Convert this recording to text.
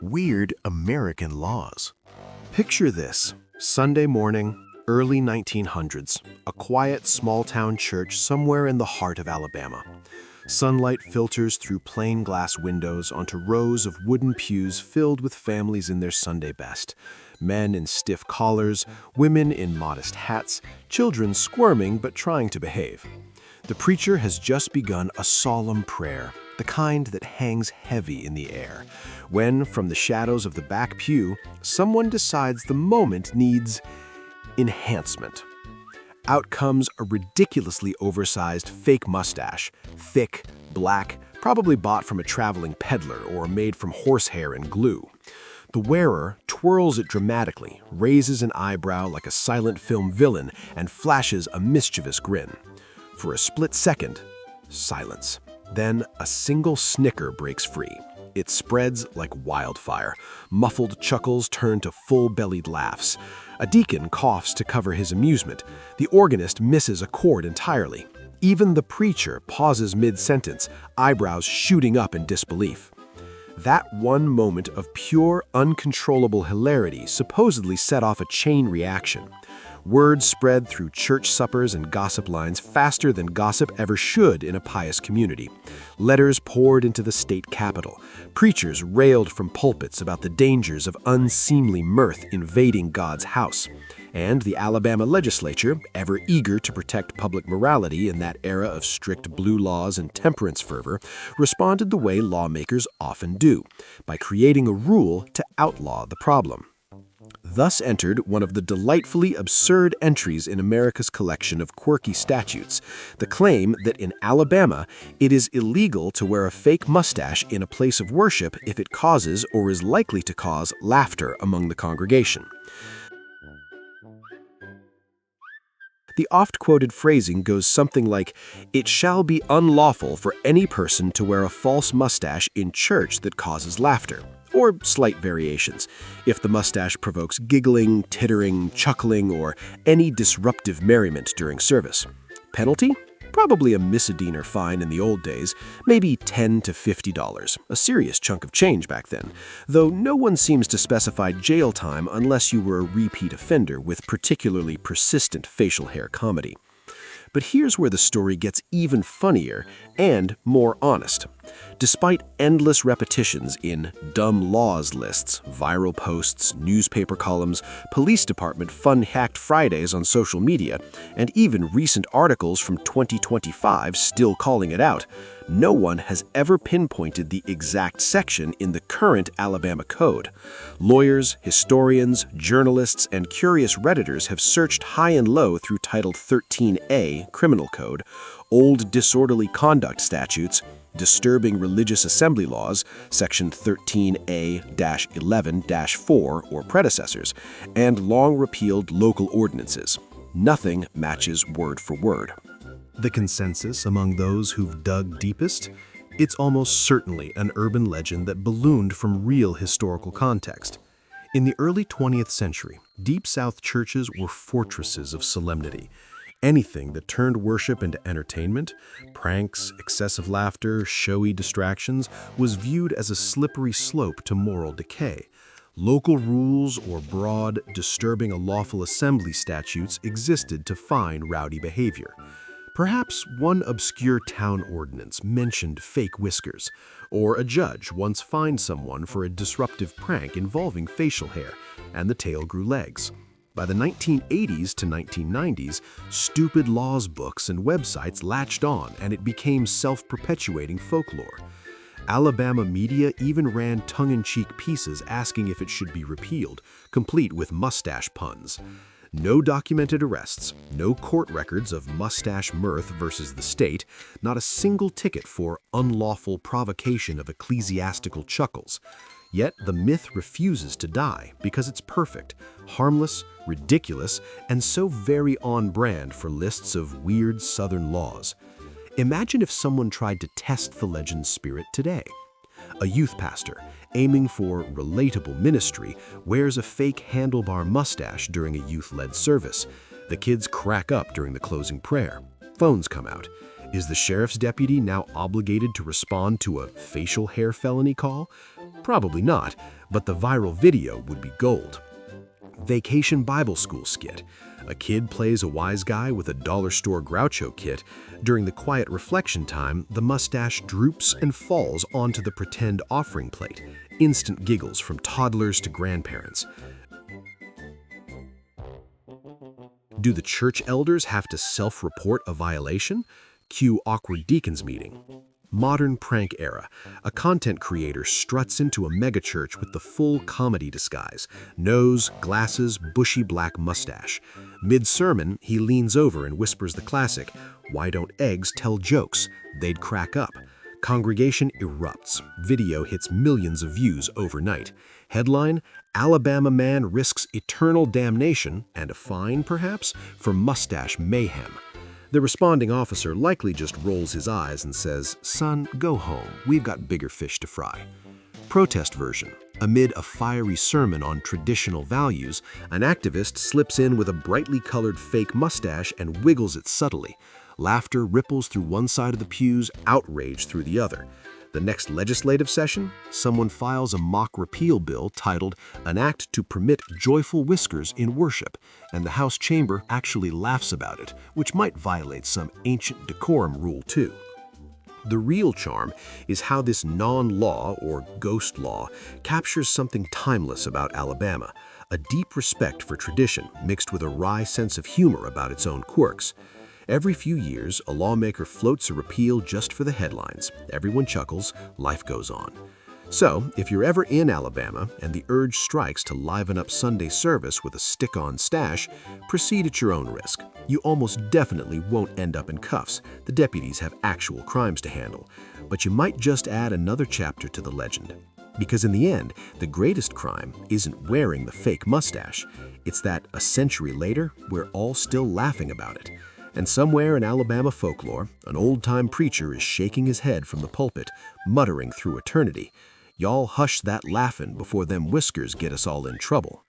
Weird American laws. Picture this: Sunday morning, early 1900s, a quiet small-town church somewhere in the heart of Alabama. Sunlight filters through plain glass windows onto rows of wooden pews filled with families in their Sunday best. Men in stiff collars, women in modest hats, children squirming but trying to behave. The preacher has just begun a solemn prayer, the kind that hangs heavy in the air, when, from the shadows of the back pew, someone decides the moment needs enhancement. Out comes a ridiculously oversized fake mustache, thick, black, probably bought from a traveling peddler or made from horsehair and glue. The wearer twirls it dramatically, raises an eyebrow like a silent film villain, and flashes a mischievous grin. For a split second, silence. Then a single snicker breaks free. It spreads like wildfire. Muffled chuckles turn to full-bellied laughs. A deacon coughs to cover his amusement. The organist misses a chord entirely. Even the preacher pauses mid-sentence, eyebrows shooting up in disbelief. That one moment of pure, uncontrollable hilarity supposedly set off a chain reaction. Word spread through church suppers and gossip lines faster than gossip ever should in a pious community. Letters poured into the state capitol. Preachers railed from pulpits about the dangers of unseemly mirth invading God's house. And the Alabama legislature, ever eager to protect public morality in that era of strict blue laws and temperance fervor, responded the way lawmakers often do, by creating a rule to outlaw the problem. Thus entered one of the delightfully absurd entries in America's collection of quirky statutes, the claim that in Alabama it is illegal to wear a fake mustache in a place of worship if it causes or is likely to cause laughter among the congregation. The oft-quoted phrasing goes something like, "It shall be unlawful for any person to wear a false mustache in church that causes laughter," or slight variations, if the mustache provokes giggling, tittering, chuckling, or any disruptive merriment during service. Penalty? Probably a misdemeanor fine in the old days, maybe $10 to $50, a serious chunk of change back then, though no one seems to specify jail time unless you were a repeat offender with particularly persistent facial hair comedy. But here's where the story gets even funnier and more honest. Despite endless repetitions in dumb laws lists, viral posts, newspaper columns, police department fun-hacked Fridays on social media, and even recent articles from 2025 still calling it out, no one has ever pinpointed the exact section in the current Alabama Code. Lawyers, historians, journalists, and curious Redditors have searched high and low through Title 13A, Criminal Code, old disorderly conduct statutes, disturbing religious assembly laws, Section 13A-11-4 or predecessors, and long-repealed local ordinances. Nothing matches word for word. The consensus among those who've dug deepest? It's almost certainly an urban legend that ballooned from real historical context. In the early 20th century, Deep South churches were fortresses of solemnity. Anything that turned worship into entertainment, pranks, excessive laughter, showy distractions, was viewed as a slippery slope to moral decay. Local rules or broad, disturbing a lawful assembly statutes existed to fine rowdy behavior. Perhaps one obscure town ordinance mentioned fake whiskers, or a judge once fined someone for a disruptive prank involving facial hair, and the tail grew legs. By the 1980s to 1990s, stupid laws books and websites latched on, and it became self-perpetuating folklore. Alabama media even ran tongue-in-cheek pieces asking if it should be repealed, complete with mustache puns. No documented arrests, no court records of mustache mirth versus the state, not a single ticket for unlawful provocation of ecclesiastical chuckles. Yet the myth refuses to die because it's perfect, harmless, ridiculous, and so very on brand for lists of weird Southern laws. Imagine if someone tried to test the legend's spirit today. A youth pastor, aiming for relatable ministry, wears a fake handlebar mustache during a youth-led service. The kids crack up during the closing prayer. Phones come out. Is the sheriff's deputy now obligated to respond to a facial hair felony call? Probably not, but the viral video would be gold. Vacation Bible School skit. A kid plays a wise guy with a dollar store Groucho kit. During the quiet reflection time, the mustache droops and falls onto the pretend offering plate. Instant giggles from toddlers to grandparents. Do the church elders have to self-report a violation? Cue awkward deacon's meeting. Modern prank era. A content creator struts into a megachurch with the full comedy disguise. Nose, glasses, bushy black mustache. Mid-sermon, he leans over and whispers the classic, "Why don't eggs tell jokes? They'd crack up." Congregation erupts. Video hits millions of views overnight. Headline, Alabama man risks eternal damnation, and a fine perhaps, for mustache mayhem. The responding officer likely just rolls his eyes and says, "Son, go home. We've got bigger fish to fry." Protest version. Amid a fiery sermon on traditional values, an activist slips in with a brightly colored fake mustache and wiggles it subtly. Laughter ripples through one side of the pews, outrage through the other. The next legislative session, someone files a mock repeal bill titled "An Act to Permit Joyful Whiskers in Worship," and the House chamber actually laughs about it, which might violate some ancient decorum rule too. The real charm is how this non-law, or ghost law, captures something timeless about Alabama, a deep respect for tradition mixed with a wry sense of humor about its own quirks. Every few years, a lawmaker floats a repeal just for the headlines. Everyone chuckles, life goes on. So, if you're ever in Alabama and the urge strikes to liven up Sunday service with a stick-on stash, proceed at your own risk. You almost definitely won't end up in cuffs. The deputies have actual crimes to handle. But you might just add another chapter to the legend. Because in the end, the greatest crime isn't wearing the fake mustache. It's that a century later, we're all still laughing about it. And somewhere in Alabama folklore, an old-time preacher is shaking his head from the pulpit, muttering through eternity, "Y'all hush that laughin' before them whiskers get us all in trouble."